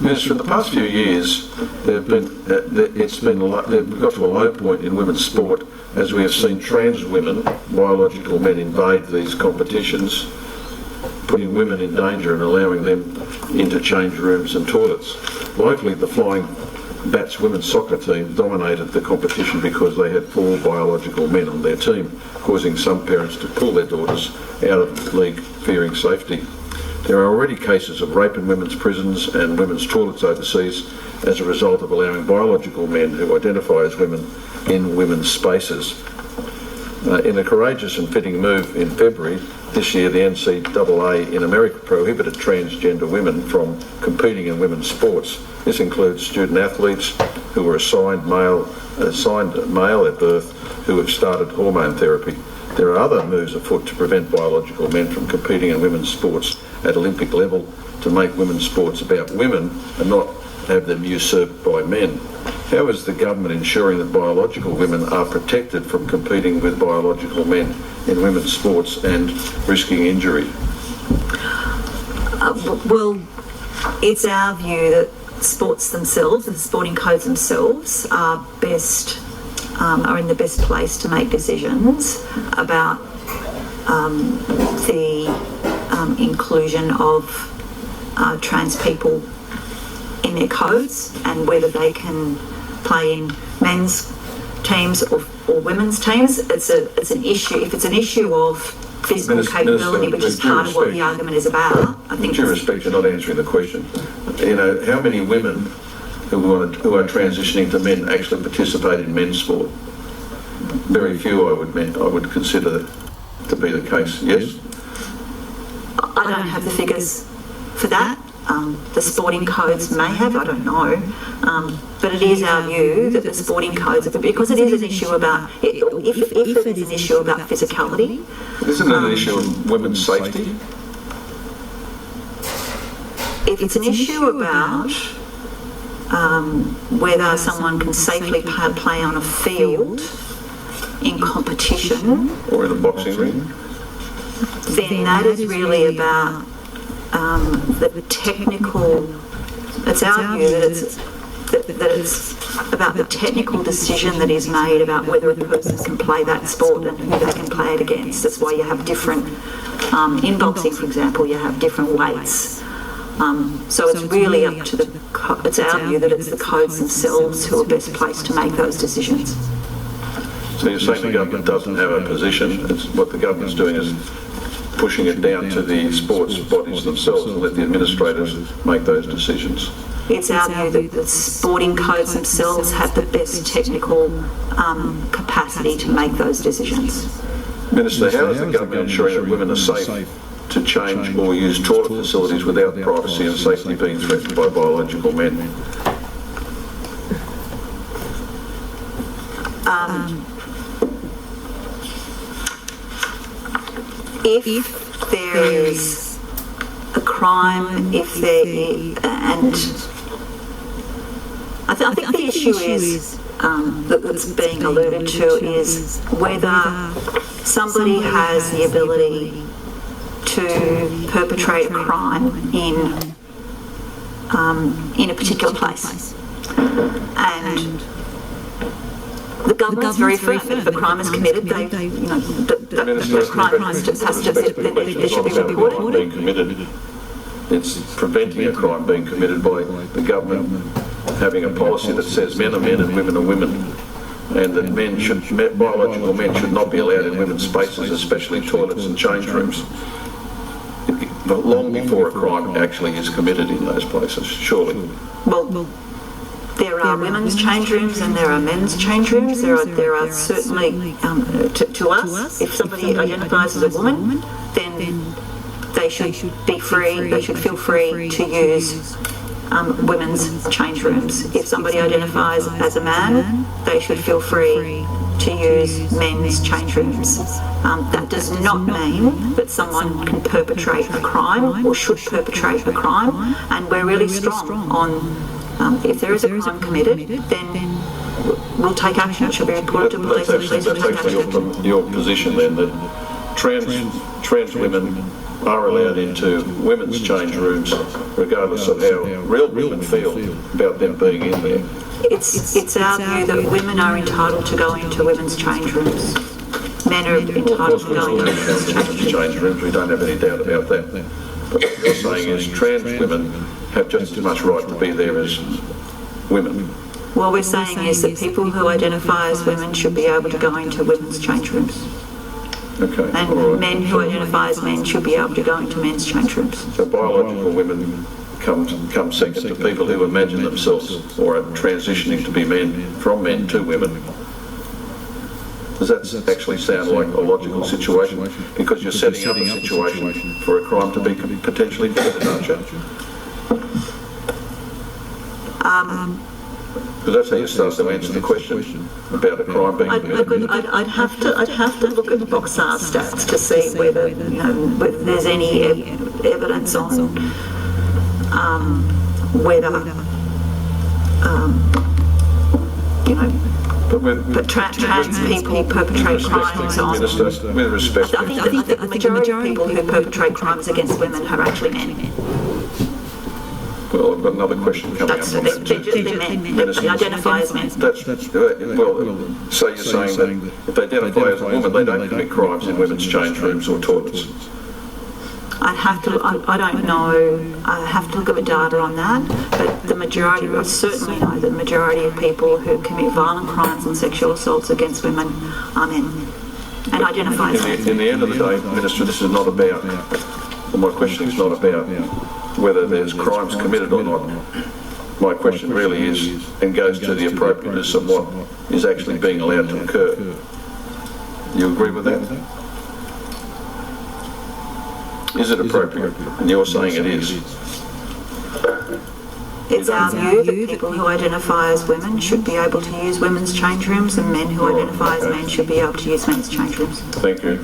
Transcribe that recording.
Minister, in the past few years, we've got to a low point in women's sport as we have seen trans women, biological men, invade these competitions, putting women in danger and allowing them into change rooms and toilets. Locally, the Flying Bats women's soccer team dominated the competition because they had 4 biological men on their team, causing some parents to pull their daughters out of the league, fearing safety. There are already cases of rape in women's prisons and women's toilets overseas as a result of allowing biological men who identify as women in women's spaces. In a courageous and fitting move in February this year, the NCAA in America prohibited transgender women from competing in women's sports. This includes student athletes who were assigned male at birth who have started hormone therapy. There are other moves afoot to prevent biological men from competing in women's sports at Olympic level, to make women's sports about women and not have them usurped by men. How is the government ensuring that biological women are protected from competing with biological men in women's sports and risking injury? Well, it's our view that sports themselves, the sporting codes themselves, are in the best place to make decisions about the inclusion of trans people in their codes and whether they can play in men's teams or women's teams. It's an issue. If it's an issue of physical capability, which is part of what the argument is about, I think. With due respect, you're not answering the question. You know, how many women who are transitioning to men actually participate in men's sport? Very few, I would consider that to be the case. Yes. I don't have the figures for that. The sporting codes may have, I don't know, but it is our view that the sporting codes, because it is an issue about, if it is an issue about physicality. Isn't it an issue of women's safety? If it's an issue about whether someone can safely play on a field in competition, or in a boxing ring, then that is really about the technical. It's our view that it's about the technical decision that is made about whether a person can play that sport and who they can play it against. That's why you have different, in boxing, for example, you have different weights. So it's really up to it's our view that it's the codes themselves who are best placed to make those decisions. So you're saying the government doesn't have a position? It's what the government's doing is pushing it down to the sports bodies themselves and let the administrators make those decisions. It's our view that the sporting codes themselves have the best technical capacity to make those decisions. Minister, how is the government ensuring that women are safe to change or use toilet facilities without privacy and safety being threatened by biological men? If there is a crime, if there is, and I think the issue is that's being alluded to is whether somebody has the ability to perpetrate a crime in a particular place, and the government's very firm. If a crime is committed, the crime has to there should be reported. It's preventing a crime being committed by the government having a policy that says men are men and women are women, and that biological men should not be allowed in women's spaces, especially toilets and change rooms. But long before a crime actually is committed in those places, surely. Well, there are women's change rooms and there are men's change rooms. There are certainly, to us, if somebody identifies as a woman, then they should be free, they should feel free to use women's change rooms. If somebody identifies as a man, they should feel free to use men's change rooms. That does not mean that someone can perpetrate a crime or should perpetrate a crime, and we're really strong on if there is a crime committed, then we'll take action. It should be reported to police. That's actually your position then, that trans women are allowed into women's change rooms, regardless of how real women feel about them being in there. It's our view that women are entitled to go into women's change rooms. Men are entitled to go into women's change rooms. We don't have any doubt about that. But what you're saying is trans women have just as much right to be there as women. What we're saying is that people who identify as women should be able to go into women's change rooms. Okay. And men who identify as men should be able to go into men's change rooms. So biological women come second to people who imagine themselves or are transitioning to be men, from men to women. Does that actually sound like a logical situation? Because you're setting up a situation for a crime to be potentially committed, aren't you? Because that's how you start to answer the question about a crime being committed. I'd have to look at the Boxar stats to see whether there's any evidence on whether but trans people perpetrate crimes on. Minister, with respect, I think that the majority of people who perpetrate crimes against women are actually men. well, I've got another question coming up. They're men. They identify as men. So you're saying that if they identify as a woman, they don't commit crimes in women's change rooms or toilets? I don't know. I have to look at the data on that. But the majority, I certainly know that the majority of people who commit violent crimes and sexual assaults against women are men and identify as men. In the end of the day, Minister, this is not about, well, my question is not about whether there's crimes committed or not. My question really is, and goes to the appropriateness of what is actually being allowed to occur. You agree with that? Is it appropriate? And you're saying it is. It's our view that people who identify as women should be able to use women's change rooms, and men who identify as men should be able to use men's change rooms. Thank you.